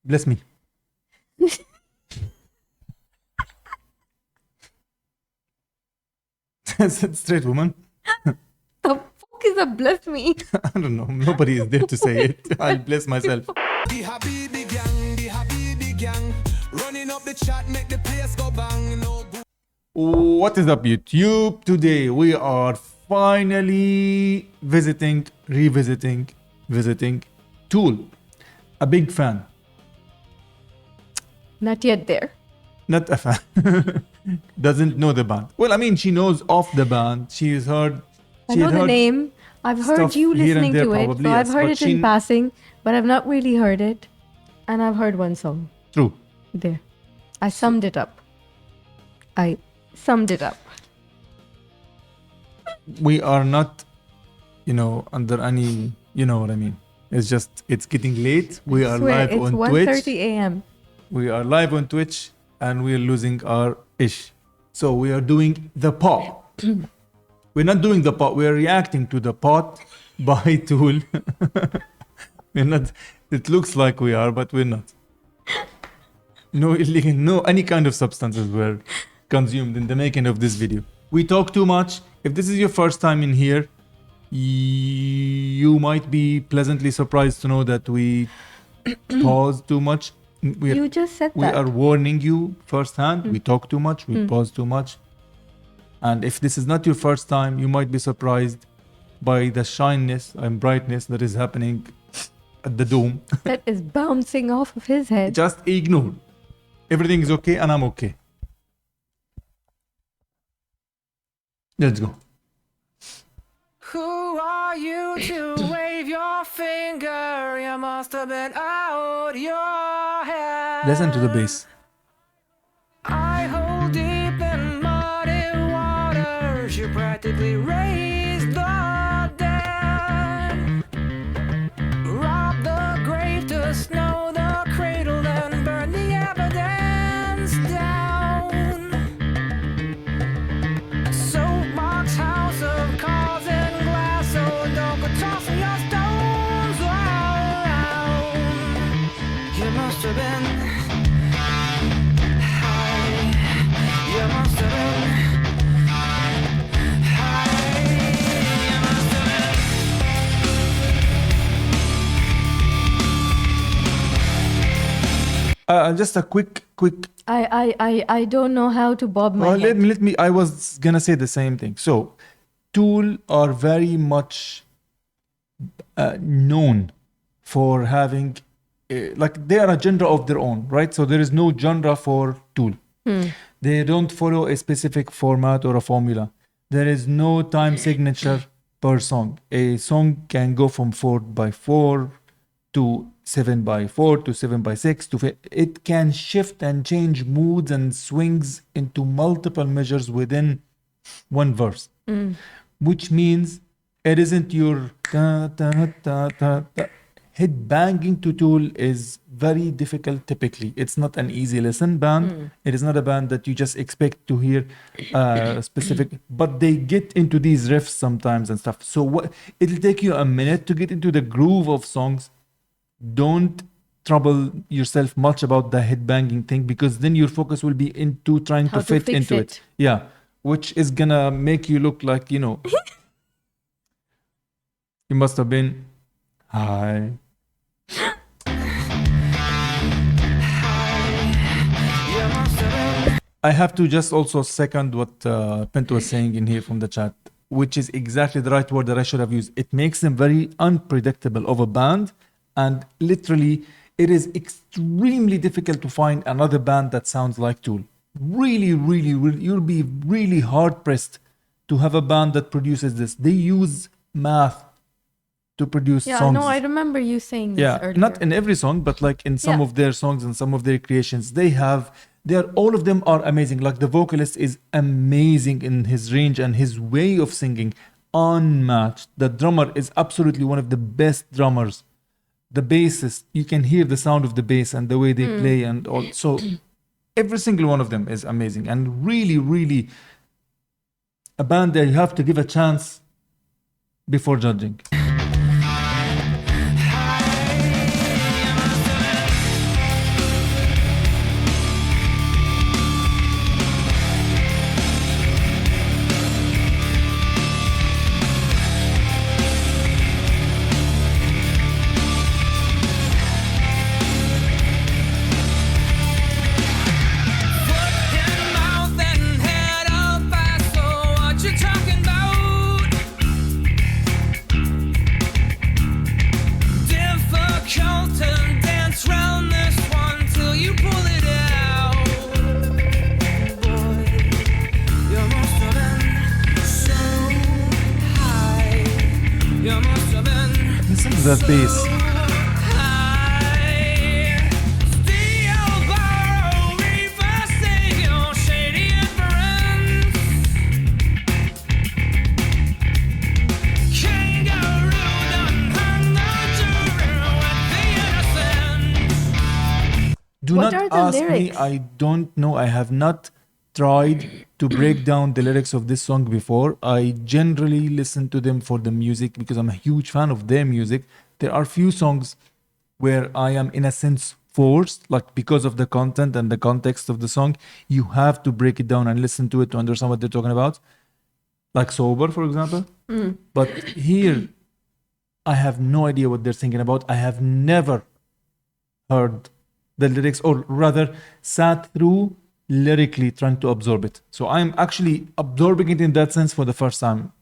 Bless me. Straight woman. The fuck is a bless me? I don't know. Nobody is there to say it. I'll bless myself. The Habibi gang, running up the chat, make the place go bang. No. What is up, YouTube? Today we are finally revisiting Tool. A big fan. Not yet there. Not a fan. Doesn't know the band. Well, I mean, she knows of the band. She's heard. I know the name. I've heard you listening to it. So I've heard it in passing, but I've not really heard it. And I've heard one song. True. There. I summed it up. We are not, under any, you know what I mean. It's just, it's getting late. We are live on Twitch. It's 1:30 a.m. We are live on Twitch and we are losing our ish. So we are doing the pot. We're not doing the pot. We are reacting to the pot by Tool. We're not. It looks like we are, but we're not. No illegal, no any kind of substances were consumed in the making of this video. We talk too much. If this is your first time in here, you might be pleasantly surprised to know that we pause too much. You just said that. We are warning you firsthand. We talk too much. We pause too much. And if this is not your first time, you might be surprised by the shyness and brightness that is happening at the dome. That is bouncing off of his head. Just ignore. Everything is okay and I'm okay. Let's go. Who are you to wave your finger? You must have been out your head. Listen to the bass. I hold deep in muddy waters. You practically raised the dead. Rob the grave to snow the cradle, then burn the evidence down. Soapbox house of cars and glass, so don't go tossing your stones around. You must have been high. You must have been high. You must have been. Just a quick. I don't know how to bob my head. Let me. I was gonna say the same thing. So, Tool are very much known for having, like they are a genre of their own, right? So there is no genre for Tool. They don't follow a specific format or a formula. There is no time signature per song. A song can go from 4x4 to 7x4 to 7x6 to it can shift and change moods and swings into multiple measures within one verse, which means it isn't your head banging to Tool is very difficult. Typically, it's not an easy listen band. It is not a band that you just expect to hear specific, but they get into these riffs sometimes and stuff. So it'll take you a minute to get into the groove of songs. Don't trouble yourself much about the headbanging thing, because then your focus will be into trying to fit into it. Yeah, which is gonna make you look like, you must have been high. I have to just also second what Pinto was saying in here from the chat, which is exactly the right word that I should have used. It makes them very unpredictable of a band. And literally, it is extremely difficult to find another band that sounds like Tool. Really, you'll be really hard-pressed to have a band that produces this. They use math to produce songs. Yeah, no, I remember you saying this earlier. Not in every song, but like in some of their songs and some of their creations. All of them are amazing. Like the vocalist is amazing in his range and his way of singing, unmatched. The drummer is absolutely one of the best drummers. The bassist, you can hear the sound of the bass and the way they play and all. So every single one of them is amazing and really a band that you have to give a chance before judging. that bass. Do What not are the ask me. lyrics? I don't know. I have not tried to break down the lyrics of this song before. I generally listen to them for the music because I'm a huge fan of their music. There are few songs where I am in a sense forced, like because of the content and the context of the song, you have to break it down and listen to it to understand what they're talking about. Like Sober, for example. But here, I have no idea what they're thinking about. I have never heard the lyrics, or rather sat through lyrically trying to absorb it. So I'm actually absorbing it in that sense for the first time.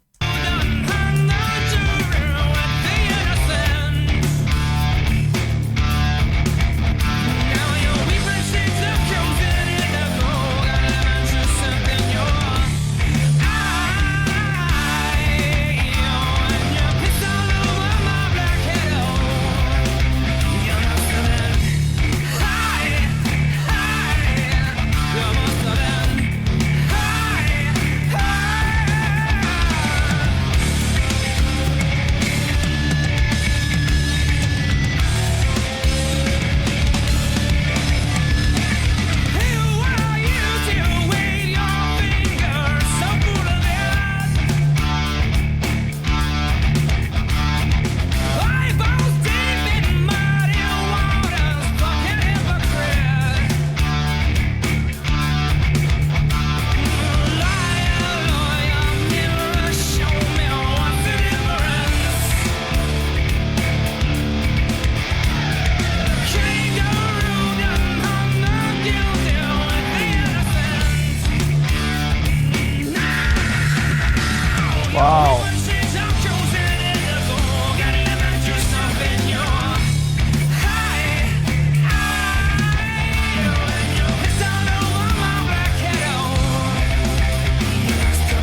Wow.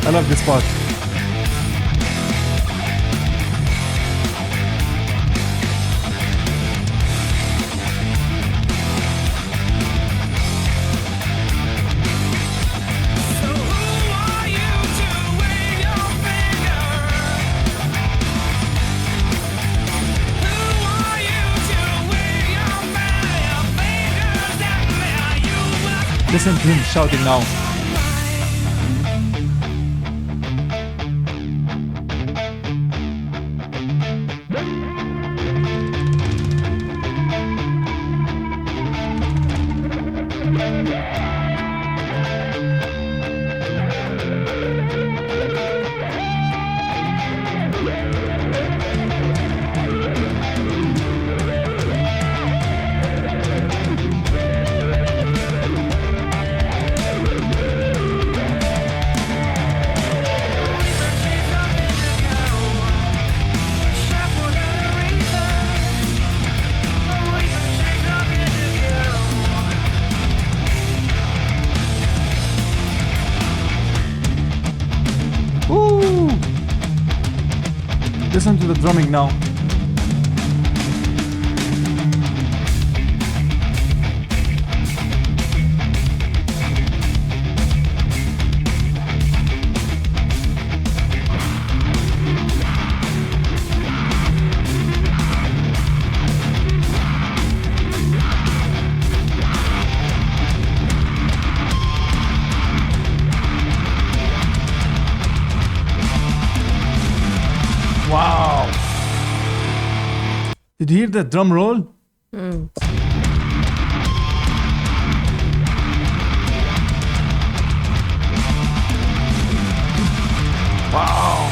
I love this part. Listen to him shouting now. Listen to the drumming now. Wow. Did you hear that drum roll? Wow.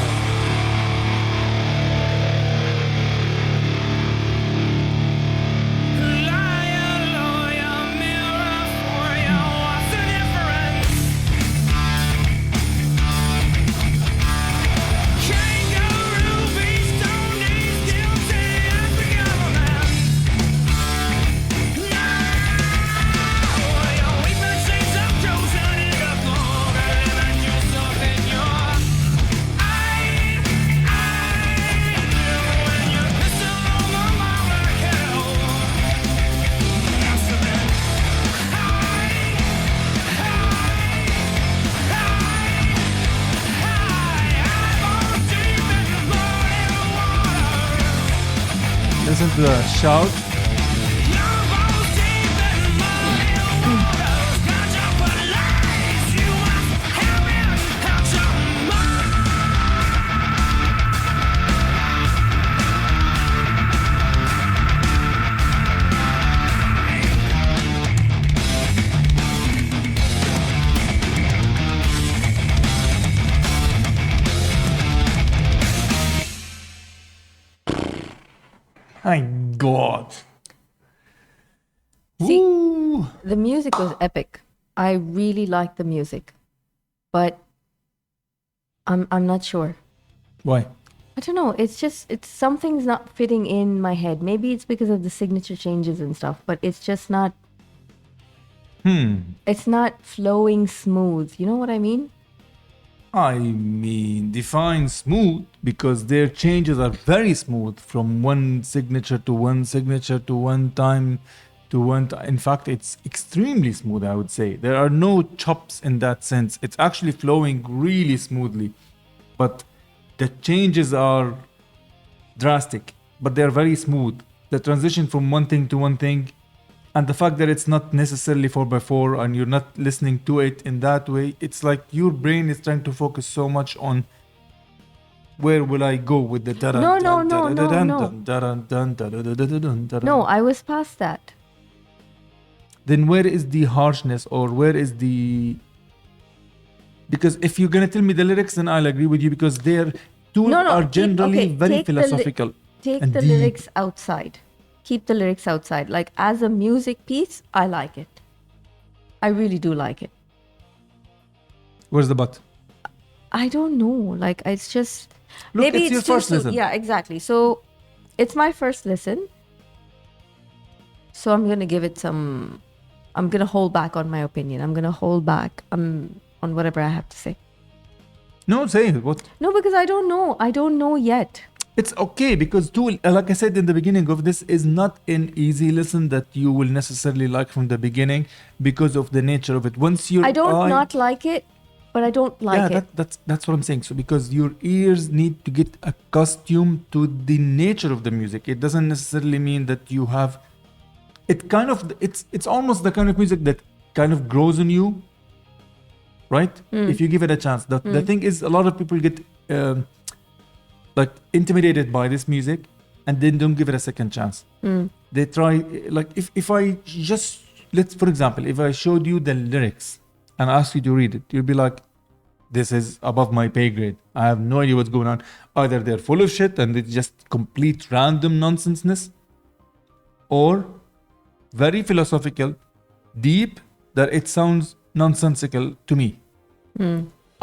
listen to the shout. My God. See, Ooh. the music was epic. I really liked the music, but I'm not sure. Why? I don't know. It's something's not fitting in my head. Maybe it's because of the signature changes and stuff, but it's just not. It's not flowing smooth. You know what I mean? I mean, define smooth because their changes are very smooth from one signature to one signature to one time to one. In fact, it's extremely smooth, I would say. There are no chops in that sense. It's actually flowing really smoothly. But the changes are drastic, but they're very smooth. The transition from one thing to one thing, and the fact that it's not necessarily 4x4 and you're not listening to it in that way, it's like your brain is trying to focus so much on where will I go with the No. No, I was past that. Then where is the harshness, or where is the... Because if you're gonna tell me the lyrics, then I'll agree with you, because their tunes are generally very philosophical. Take and the deep. lyrics outside. Keep the lyrics outside. Like, as a music piece, I like it. I really do like it. Where's the but? I don't know. Like, it's just... Look, maybe it's your too first soon. listen. Yeah, exactly. So, it's my first listen. So, I'm going to give it some... I'm going to hold back on my opinion. I'm going to hold back on whatever I have to say. No, say it. What? No, because I don't know. I don't know yet. It's okay, because Tool, like I said in the beginning of this, is not an easy listen that you will necessarily like from the beginning because of the nature of it. Once you... I don't not like it, but I don't like it. That's what I'm saying. So because your ears need to get accustomed to the nature of the music. It doesn't necessarily mean that you have... It kind of... It's almost the kind of music that kind of grows on you, right? If you give it a chance. The thing is, a lot of people get... like intimidated by this music and then don't give it a second chance. They try, like, if I just, let's, for example, if I showed you the lyrics and asked you to read it, you'd be like, this is above my pay grade. I have no idea what's going on. Either they're full of shit and it's just complete random nonsenseness, or very philosophical, deep, that it sounds nonsensical to me.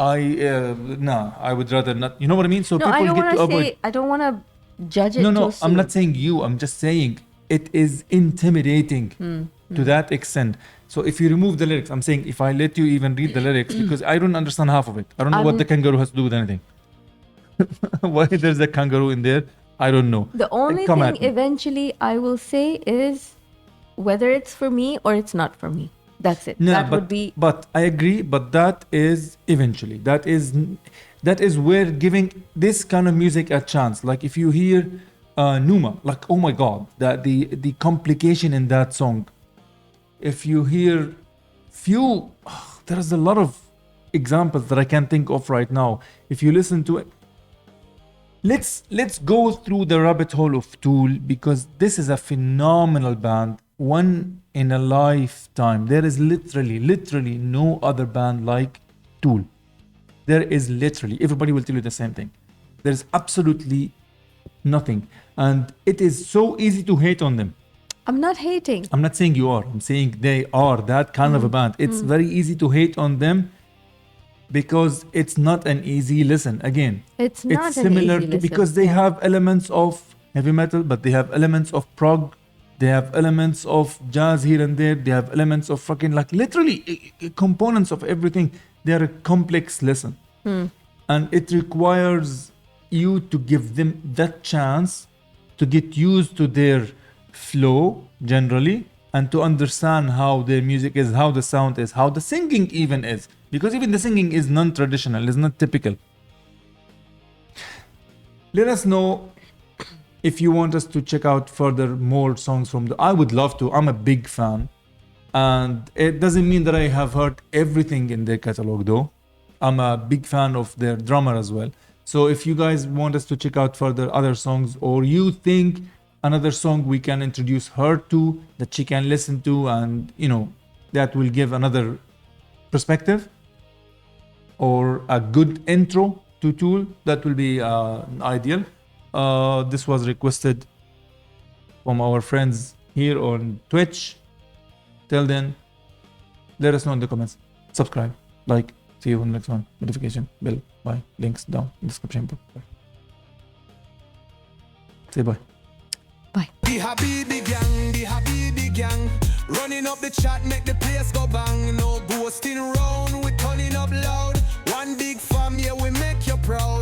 I would rather not. You know what I mean? So No, people I don't get want to to avoid. say... I don't want to judge it No, too soon. I'm not saying you. I'm just saying it is intimidating to that extent. So if you remove the lyrics, I'm saying if I let you even read the lyrics, because I don't understand half of it. I don't know what the kangaroo has to do with anything. Why there's a kangaroo in there, I don't know. The only Come thing at me. eventually I will say is whether it's for me or it's not for me. That's it. No, That would be... But I agree. But that is eventually. That is where giving this kind of music a chance. Like if you hear Numa, like, oh my God, that the complication in that song. If you hear there's a lot of examples that I can't think of right now. If you listen to it, let's go through the rabbit hole of Tool, because this is a phenomenal band. One in a lifetime. There is literally no other band like Tool. There is literally, everybody will tell you the same thing. There's absolutely nothing. And it is so easy to hate on them. I'm not hating. I'm not saying you are. I'm saying they are that kind of a band. It's very easy to hate on them because it's not an easy listen. Again, It's not it's an similar easy to, listen. because they Yeah. have elements of heavy metal, but they have elements of prog. They have elements of jazz here and there. They have elements of fucking, like, literally components of everything. They are a complex listen. And it requires you to give them that chance to get used to their flow generally, and to understand how their music is, how the sound is, how the singing even is. Because even the singing is non-traditional, is not typical. Let us know if you want us to check out further more songs from the, I would love to. I'm a big fan, and it doesn't mean that I have heard everything in their catalog though. I'm a big fan of their drummer as well. So if you guys want us to check out further other songs, or you think another song we can introduce her to that she can listen to, and you know that will give another perspective or a good intro to Tool, that will be ideal. This was requested from our friends here on Twitch. Till then, let us know in the comments. Subscribe, like. See you on the next one. Notification bell. Bye. Links down in the description. Bye. Say bye. Bye. The Habibi gang, running up the chat, make the place go bang. No ghosting round, we turning up loud. One big fam, yeah, we make you proud.